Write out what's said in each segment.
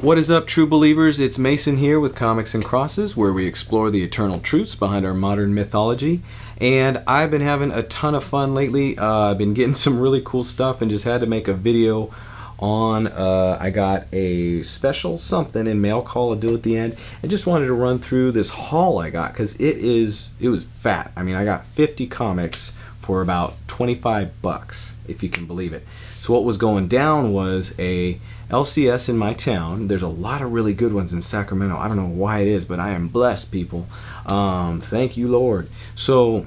What is up, true believers? It's Mason here with Comics and Crosses, where we explore the eternal truths behind our modern mythology. And I've been having a ton of fun lately. I've been getting some really cool stuff and just had to make a video on, I got a special something in mail call I'll do at the end. I just wanted to run through this haul I got because it was fat. I mean, I got 50 comics for about 25 bucks, if you can believe it. So what was going down was a LCS in my town. There's a lot of really good ones in Sacramento. I don't know why it is, but I am blessed, people. Thank you, Lord. So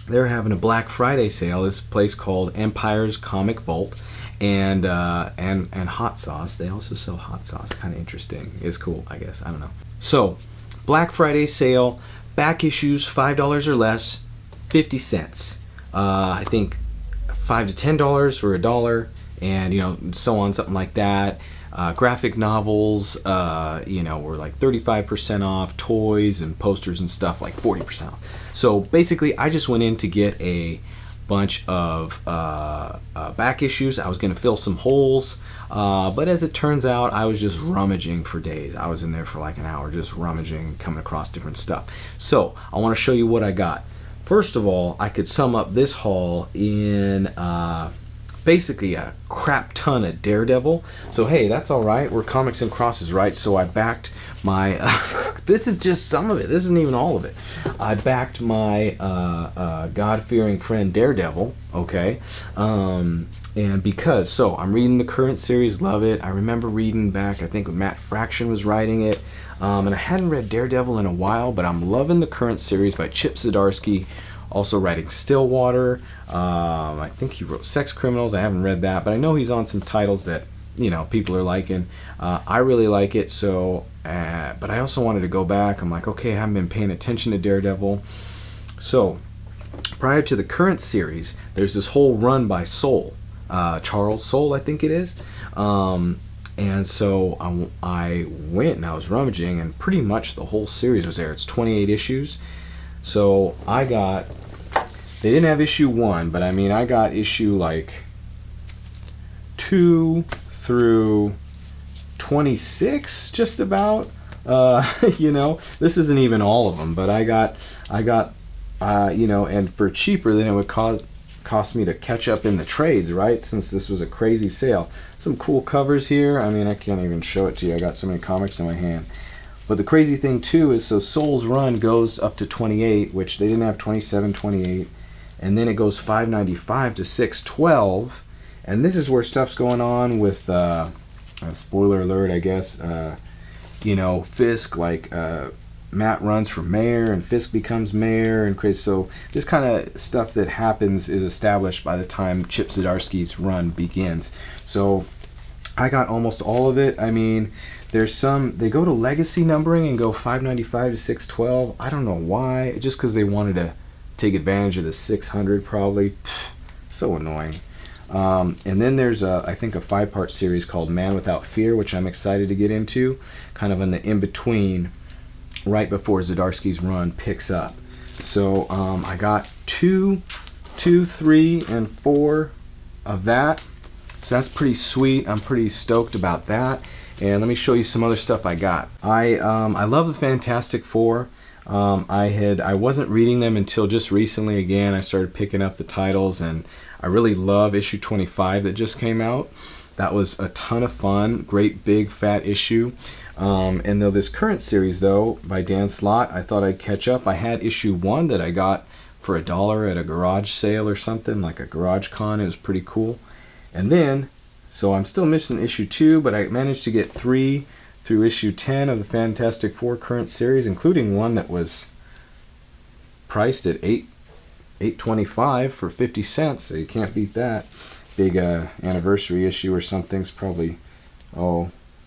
they're having a Black Friday sale. This place called Empire's Comic Vault, and hot sauce. They also sell hot sauce. Kind of interesting. It's cool, I guess. I don't know. So Black Friday sale, back issues, $5 or less, 50 cents. I think $5 to $10 or $1, and so on, something like that. Graphic novels, were like 35% off. Toys and posters and stuff like 40% off. So basically, I just went in to get a bunch of back issues. I was going to fill some holes, but as it turns out, I was just rummaging for days. I was in there for like an hour just rummaging, coming across different stuff. So I want to show you what I got. First of all, I could sum up this haul in basically a crap ton of Daredevil. So hey, that's all right. We're Comics and Crosses, right? So I backed my this is just some of it. This isn't even all of it. I backed my God-fearing friend Daredevil, okay? And because, so I'm reading the current series, love it. I remember reading back, I think when Matt Fraction was writing it. And I hadn't read Daredevil in a while, but I'm loving the current series by Chip Zdarsky, also writing Stillwater. I think he wrote Sex Criminals. I haven't read that, but I know he's on some titles that, people are liking. I really like it, so, but I also wanted to go back. I'm like, okay, I haven't been paying attention to Daredevil. So, prior to the current series, there's this whole run by Soule, Charles Soule, I think it is. And so I went and I was rummaging, and pretty much the whole series was there. It's 28 issues. So I got, they didn't have issue 1, but I mean, I got issue like 2 through 26, just about. This isn't even all of them, but I got, and for cheaper than it would cost me to catch up in the trades, right? Since this was a crazy sale. Some cool covers here. I mean, I can't even show it to you. I got so many comics in my hand. But the crazy thing too is, so Soule's run goes up to 28, which they didn't have 27, 28, and then it goes 595 to 612, and this is where stuff's going on with spoiler alert, I guess. Fisk, like Matt runs for mayor and Fisk becomes mayor and crazy. So this kind of stuff that happens is established by the time Chip Zdarsky's run begins. So I got almost all of it. I mean, there's some, they go to legacy numbering and go 595 to 612. I don't know why, just because they wanted to take advantage of the 600 probably. Pfft, so annoying. And then there's I think a 5-part series called Man Without Fear, which I'm excited to get into, kind of in the in-between, right before Zdarsky's run picks up. So I got 2, 3, and 4 of that. So that's pretty sweet. I'm pretty stoked about that. And let me show you some other stuff I got. I love the Fantastic Four. I wasn't reading them until just recently. Again, I started picking up the titles, and I really love issue 25 that just came out. That was a ton of fun. Great big fat issue. And though this current series, though, by Dan Slott, I thought I'd catch up. I had issue 1 that I got for $1 at a garage sale or something, like a garage con. It was pretty cool. And then, so I'm still missing issue 2, but I managed to get 3 through issue 10 of the Fantastic Four current series, including one that was priced at $8.25 for 50 cents, so you can't beat that. Big anniversary issue or something's probably,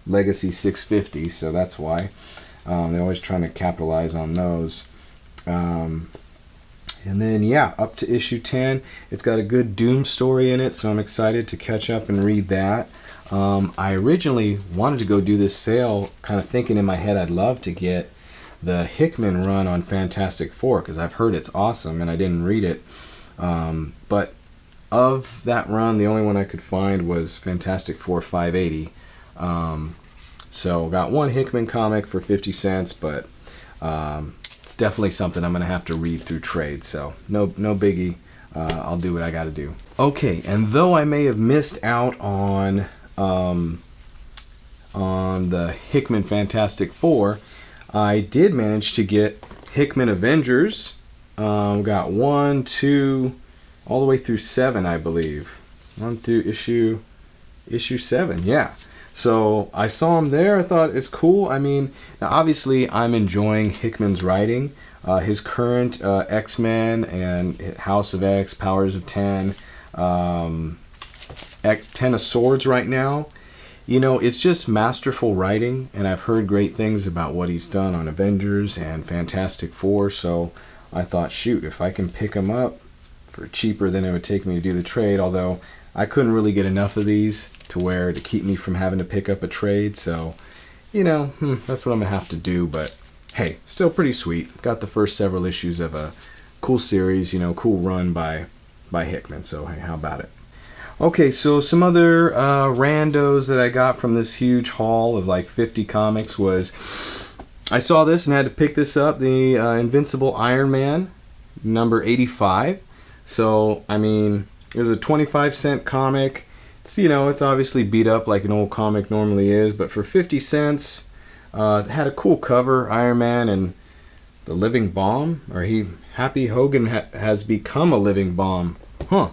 Legacy 650, so that's why. They're always trying to capitalize on those. And then, yeah, up to issue 10. It's got a good Doom story in it, so I'm excited to catch up and read that. I originally wanted to go do this sale, kind of thinking in my head I'd love to get the Hickman run on Fantastic Four, because I've heard it's awesome, and I didn't read it. But of that run, the only one I could find was Fantastic Four 580. So got one Hickman comic for 50 cents, but it's definitely something I'm gonna have to read through trade. So no biggie. I'll do what I gotta do. Okay, and though I may have missed out on the Hickman Fantastic Four, I did manage to get Hickman Avengers. Got 1, 2, all the way through 7, I believe. 1 through issue 7, yeah. So I saw him there. I thought it's cool. I mean, now obviously I'm enjoying Hickman's writing. His current X-Men and House of X, Powers of 10, 10 of Swords right now. You know, it's just masterful writing, and I've heard great things about what he's done on Avengers and Fantastic Four, so I thought, shoot, if I can pick them up for cheaper than it would take me to do the trade, although I couldn't really get enough of these to keep me from having to pick up a trade, so, you know, that's what I'm going to have to do, but hey, still pretty sweet. Got the first several issues of a cool series, you know, cool run by Hickman, so hey, how about it? Okay, so some other randos that I got from this huge haul of like 50 comics was, I saw this and had to pick this up, the Invincible Iron Man, number 85. So, I mean, it was a 25-cent comic. It's, you know, it's obviously beat up like an old comic normally is, but for 50 cents, it had a cool cover, Iron Man and the living bomb, or Happy Hogan has become a living bomb. Huh.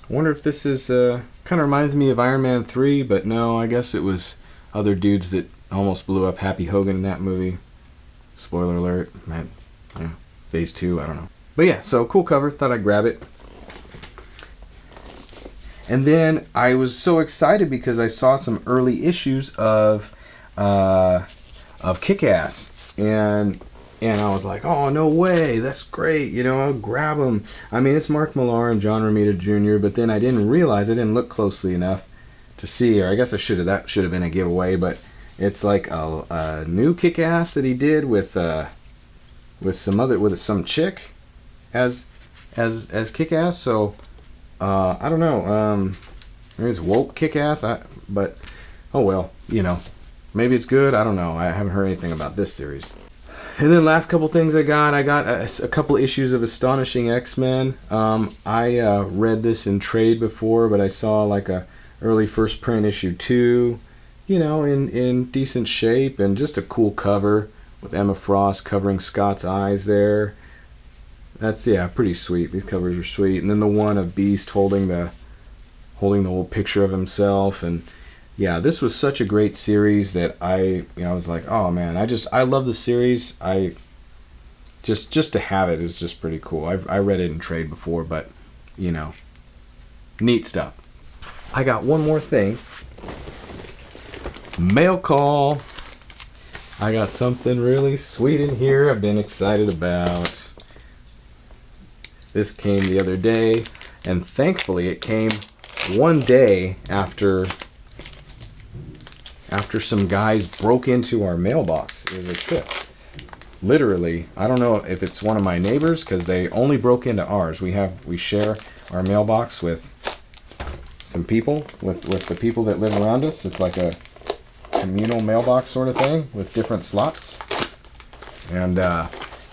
I wonder if this is, kind of reminds me of Iron Man 3, but no, I guess it was other dudes that almost blew up Happy Hogan in that movie. Spoiler alert. Man, yeah, phase 2, I don't know. But yeah, so cool cover, thought I'd grab it. And then I was so excited because I saw some early issues of Kick-Ass, and I was like, oh, no way, that's great, you know, I'll grab them. I mean, it's Mark Millar and John Romita Jr., but then I didn't realize, I didn't look closely enough to see, or I guess that should have been a giveaway, but it's like a new Kick-Ass that he did with some chick as Kick-Ass, so I don't know, maybe it's woke Kick-Ass, but oh well, you know, maybe it's good, I don't know, I haven't heard anything about this series. And then last couple things I got a couple issues of Astonishing X-Men. I read this in trade before, but I saw like a early first print issue 2, you know, in decent shape, and just a cool cover with Emma Frost covering Scott's eyes there. That's, yeah, pretty sweet. These covers are sweet. And then the one of Beast holding the old picture of himself, and yeah, this was such a great series that I was like, oh man, I love the series. I just to have it is just pretty cool. I read it in trade before, but you know, neat stuff. I got one more thing. Mail call. I got something really sweet in here I've been excited about. This came the other day, and thankfully it came one day after some guys broke into our mailbox. It was a trip. Literally, I don't know if it's one of my neighbors, because they only broke into ours. We share our mailbox with some people, with the people that live around us. It's like a communal mailbox sort of thing with different slots. And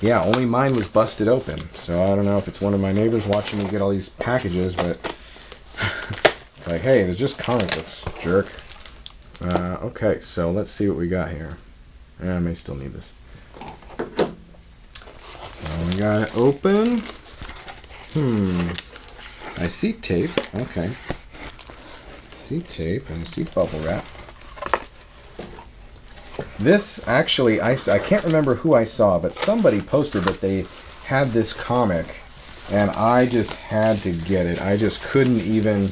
yeah, only mine was busted open. So I don't know if it's one of my neighbors watching me get all these packages, but it's like, hey, there's just comic books, jerk. Okay, so let's see what we got here. I may still need this. So we got it open. I see tape. Okay. I see tape and I see bubble wrap. This actually, I can't remember who I saw, but somebody posted that they had this comic, and I just had to get it. I just couldn't even.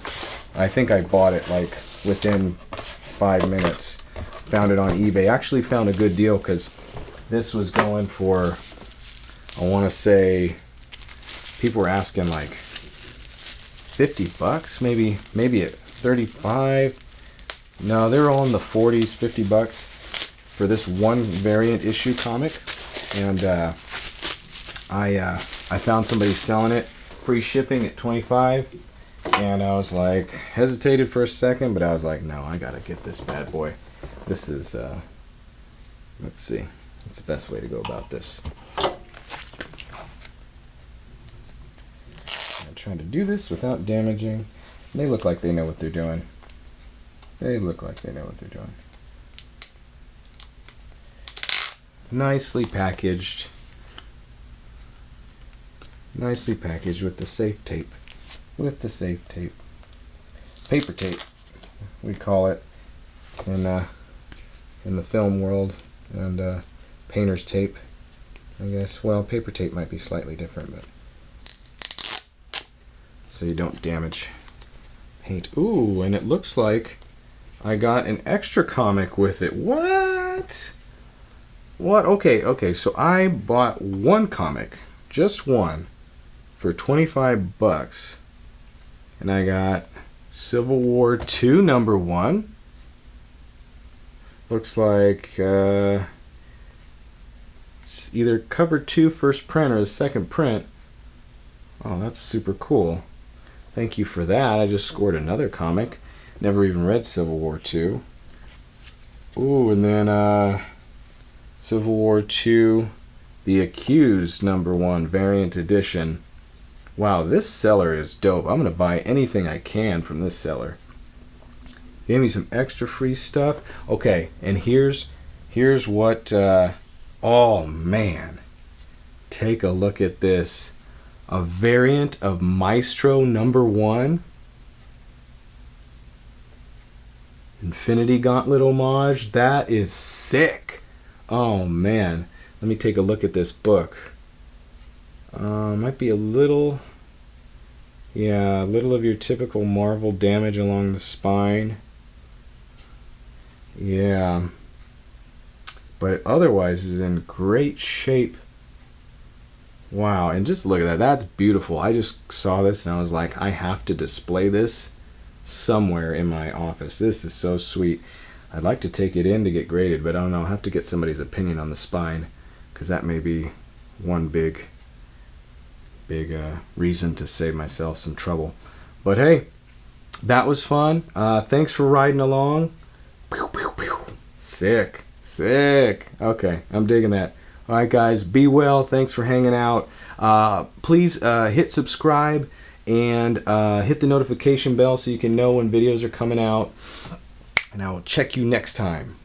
I think I bought it like within 5 minutes. Found it on eBay. Actually found a good deal because this was going for, I want to say, people were asking like $50, maybe at 35. No, they were all in the 40s, $50 for this one variant issue comic. And I found somebody selling it free shipping at 25. And I was like, hesitated for a second, but I was like, no, I gotta get this bad boy. This is, let's see, what's the best way to go about this? I'm trying to do this without damaging. They look like they know what they're doing. They look like they know what they're doing. Nicely packaged. Nicely packaged with the safe tape. With the safe tape. Paper tape, we call it in the film world, and painter's tape, I guess. Well, paper tape might be slightly different, but so you don't damage paint. Ooh, and it looks like I got an extra comic with it. What? What? Okay, so I bought one comic, just one, for 25 bucks. And I got Civil War II #1. Looks like it's either cover 2 first print or the second print. Oh, that's super cool. Thank you for that. I just scored another comic. Never even read Civil War II. Ooh, and then Civil War II, The Accused #1 variant edition. Wow, this seller is dope. I'm gonna buy anything I can from this seller. Gave me some extra free stuff. Okay, and here's what. Oh man, take a look at this. A variant of Maestro #1. Infinity Gauntlet homage. That is sick. Oh man, let me take a look at this book. Might be a little, yeah, a little of your typical Marvel damage along the spine. Yeah, but otherwise is in great shape. Wow, and just look at that. That's beautiful. I just saw this and I was like, I have to display this somewhere in my office. This is so sweet. I'd like to take it in to get graded, but I don't know. I'll have to get somebody's opinion on the spine, because that may be one big reason to save myself some trouble. But hey, that was fun. Thanks for riding along. Pew, pew, pew. Sick. Okay, I'm digging that. All right, guys, be well. Thanks for hanging out. Please hit subscribe and hit the notification bell so you can know when videos are coming out. And I will check you next time.